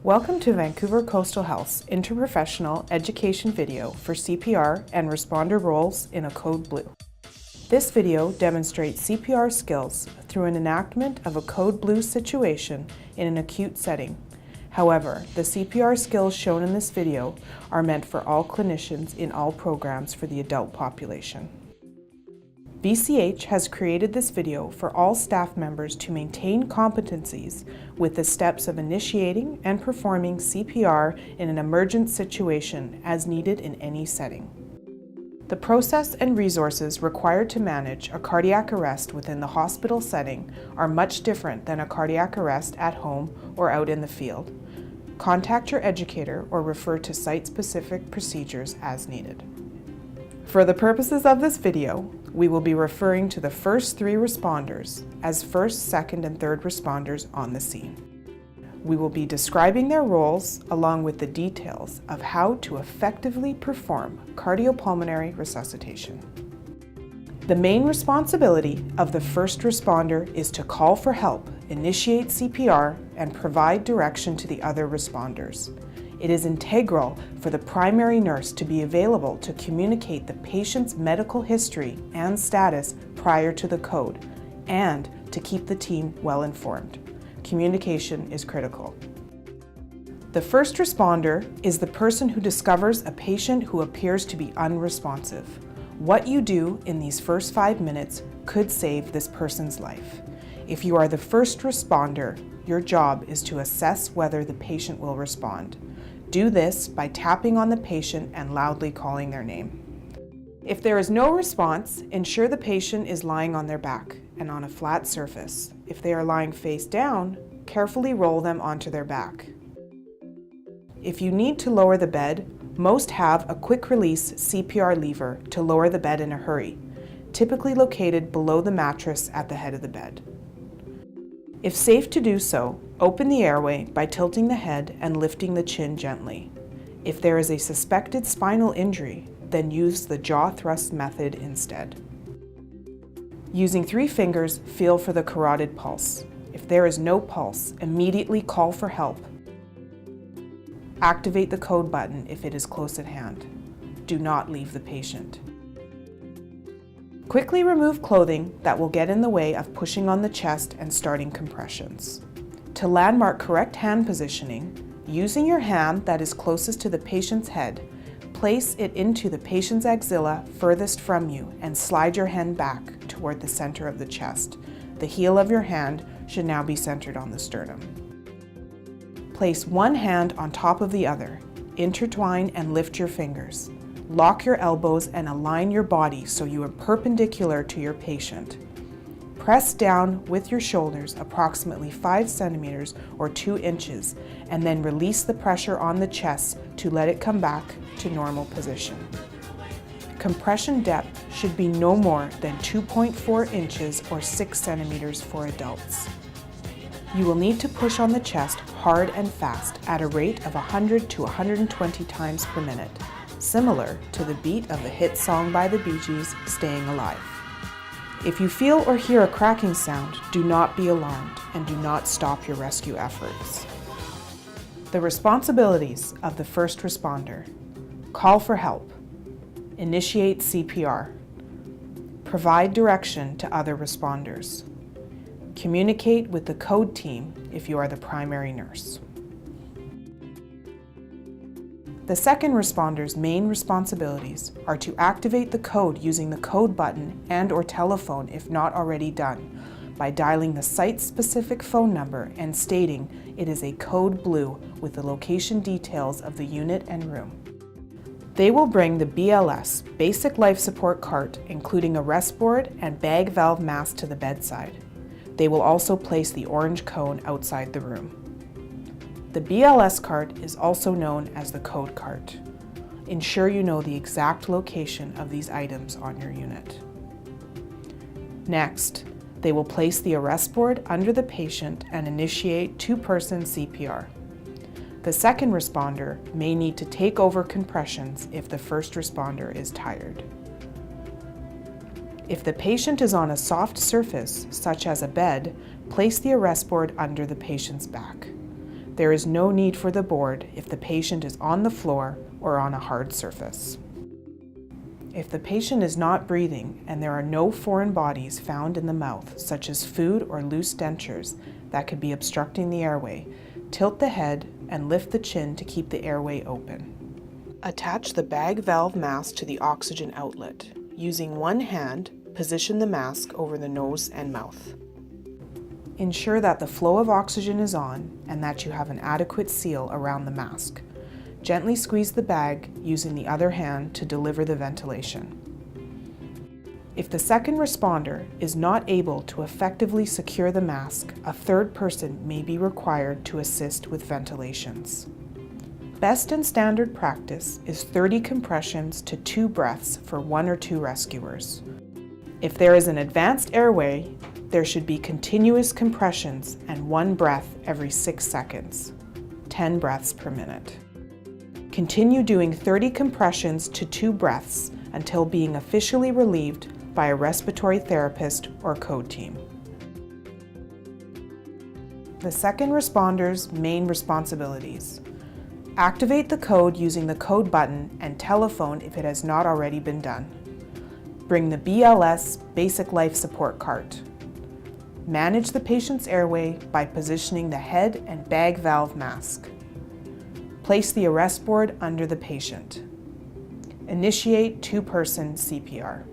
Welcome to Vancouver Coastal Health's Interprofessional education video for CPR and responder roles in a Code Blue. This video demonstrates CPR skills through an enactment of a Code Blue situation in an acute setting. However, the CPR skills shown in this video are meant for all clinicians in all programs for the adult population. VCH has created this video for all staff members to maintain competencies with the steps of initiating and performing CPR in an emergent situation as needed in any setting. The process and resources required to manage a cardiac arrest within the hospital setting are much different than a cardiac arrest at home or out in the field. Contact your educator or refer to site-specific procedures as needed. For the purposes of this video, we will be referring to the first three responders as first, second, and third responders on the scene. We will be describing their roles along with the details of how to effectively perform cardiopulmonary resuscitation. The main responsibility of the first responder is to call for help, initiate CPR, and provide direction to the other responders. It is integral for the primary nurse to be available to communicate the patient's medical history and status prior to the code, and to keep the team well informed. Communication is critical. The first responder is the person who discovers a patient who appears to be unresponsive. What you do in these first 5 minutes could save this person's life. If you are the first responder, your job is to assess whether the patient will respond. Do this by tapping on the patient and loudly calling their name. If there is no response, ensure the patient is lying on their back and on a flat surface. If they are lying face down, carefully roll them onto their back. If you need to lower the bed, most have a quick-release CPR lever to lower the bed in a hurry, typically located below the mattress at the head of the bed. If safe to do so, open the airway by tilting the head and lifting the chin gently. If there is a suspected spinal injury, then use the jaw thrust method instead. Using 3 fingers, feel for the carotid pulse. If there is no pulse, immediately call for help. Activate the code button if it is close at hand. Do not leave the patient. Quickly remove clothing that will get in the way of pushing on the chest and starting compressions. To landmark correct hand positioning, using your hand that is closest to the patient's head, place it into the patient's axilla furthest from you and slide your hand back toward the center of the chest. The heel of your hand should now be centered on the sternum. Place one hand on top of the other. Intertwine and lift your fingers. Lock your elbows and align your body so you are perpendicular to your patient. Press down with your shoulders approximately 5 centimeters or 2 inches, and then release the pressure on the chest to let it come back to normal position. Compression depth should be no more than 2.4 inches or 6 centimeters for adults. You will need to push on the chest hard and fast at a rate of 100 to 120 times per minute, similar to the beat of the hit song by the Bee Gees, Staying Alive. If you feel or hear a cracking sound, do not be alarmed and do not stop your rescue efforts. The responsibilities of the first responder: call for help, initiate CPR, provide direction to other responders, communicate with the code team if you are the primary nurse. The second responder's main responsibilities are to activate the code using the code button and/or telephone if not already done, by dialing the site-specific phone number and stating it is a Code Blue with the location details of the unit and room. They will bring the BLS, Basic Life Support Cart, including a rest board and bag valve mask to the bedside. They will also place the orange cone outside the room. The BLS cart is also known as the code cart. Ensure you know the exact location of these items on your unit. Next, they will place the arrest board under the patient and initiate 2-person CPR. The second responder may need to take over compressions if the first responder is tired. If the patient is on a soft surface, such as a bed, place the arrest board under the patient's back. There is no need for the board if the patient is on the floor or on a hard surface. If the patient is not breathing and there are no foreign bodies found in the mouth, such as food or loose dentures that could be obstructing the airway, tilt the head and lift the chin to keep the airway open. Attach the bag valve mask to the oxygen outlet. Using one hand, position the mask over the nose and mouth. Ensure that the flow of oxygen is on and that you have an adequate seal around the mask. Gently squeeze the bag using the other hand to deliver the ventilation. If the second responder is not able to effectively secure the mask, a third person may be required to assist with ventilations. Best and standard practice is 30 compressions to 2 breaths for 1 or 2 rescuers. If there is an advanced airway, there should be continuous compressions and 1 breath every 6 seconds, 10 breaths per minute. Continue doing 30 compressions to 2 breaths until being officially relieved by a respiratory therapist or code team. The second responder's main responsibilities. Activate the code using the code button and telephone if it has not already been done. Bring the BLS Basic Life Support Cart. Manage the patient's airway by positioning the head and bag valve mask. Place the arrest board under the patient. Initiate 2-person CPR.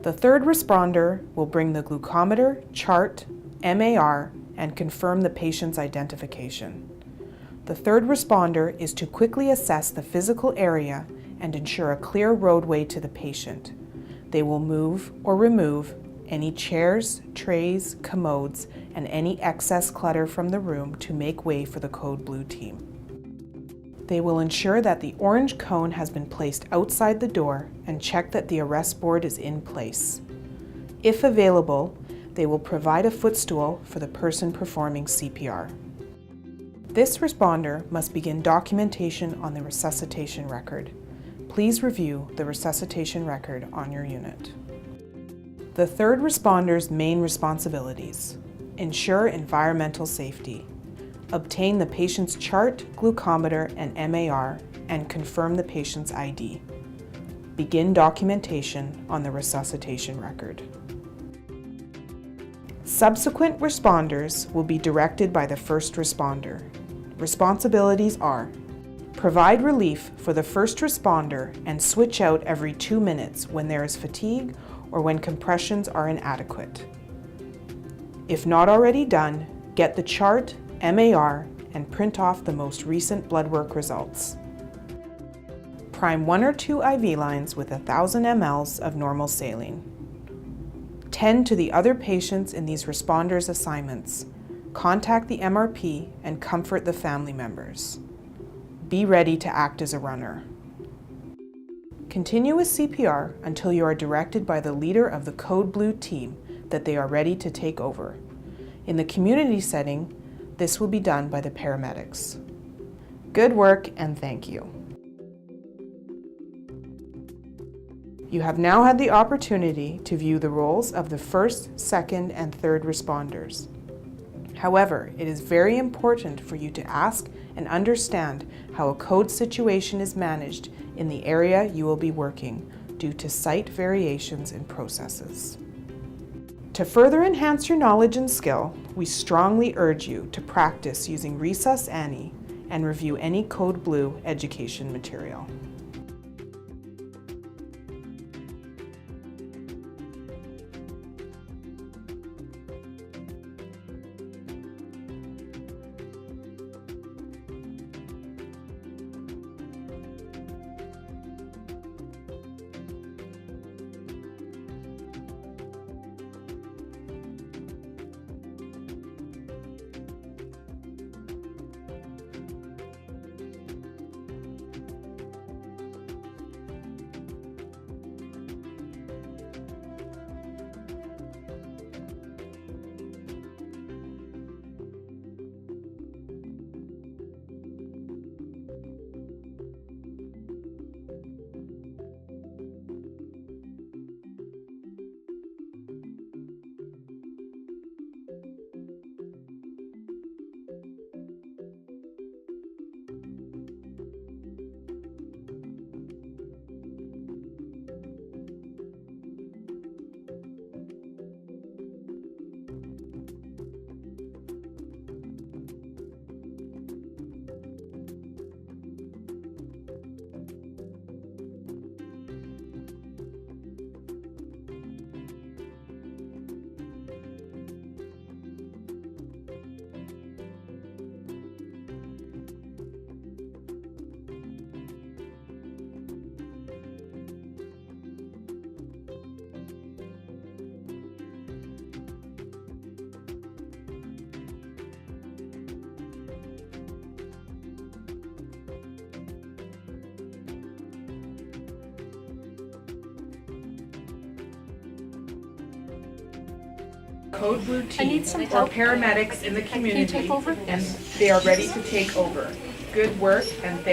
The third responder will bring the glucometer, chart, MAR, and confirm the patient's identification. The third responder is to quickly assess the physical area and ensure a clear roadway to the patient. They will move or remove any chairs, trays, commodes, and any excess clutter from the room to make way for the Code Blue team. They will ensure that the orange cone has been placed outside the door and check that the arrest board is in place. If available, they will provide a footstool for the person performing CPR. This responder must begin documentation on the resuscitation record. Please review the resuscitation record on your unit. The third responder's main responsibilities. Ensure environmental safety. Obtain the patient's chart, glucometer, and MAR, and confirm the patient's ID. Begin documentation on the resuscitation record. Subsequent responders will be directed by the first responder. Responsibilities are: provide relief for the first responder and switch out every 2 minutes when there is fatigue or when compressions are inadequate. If not already done, get the chart, MAR, and print off the most recent blood work results. Prime 1 or 2 IV lines with 1,000 mL of normal saline. Tend to the other patients in these responders' assignments. Contact the MRP and comfort the family members. Be ready to act as a runner. Continue with CPR until you are directed by the leader of the Code Blue team that they are ready to take over. In the community setting, this will be done by the paramedics. Good work and thank you. You have now had the opportunity to view the roles of the first, second, and third responders. However, it is very important for you to ask and understand how a code situation is managed in the area you will be working due to site variations in processes. To further enhance your knowledge and skill, we strongly urge you to practice using Resus Annie and review any Code Blue education material. Code Blue I team need some or help. paramedics in the Can you take community, over? and they are ready to take over. Good work, and thank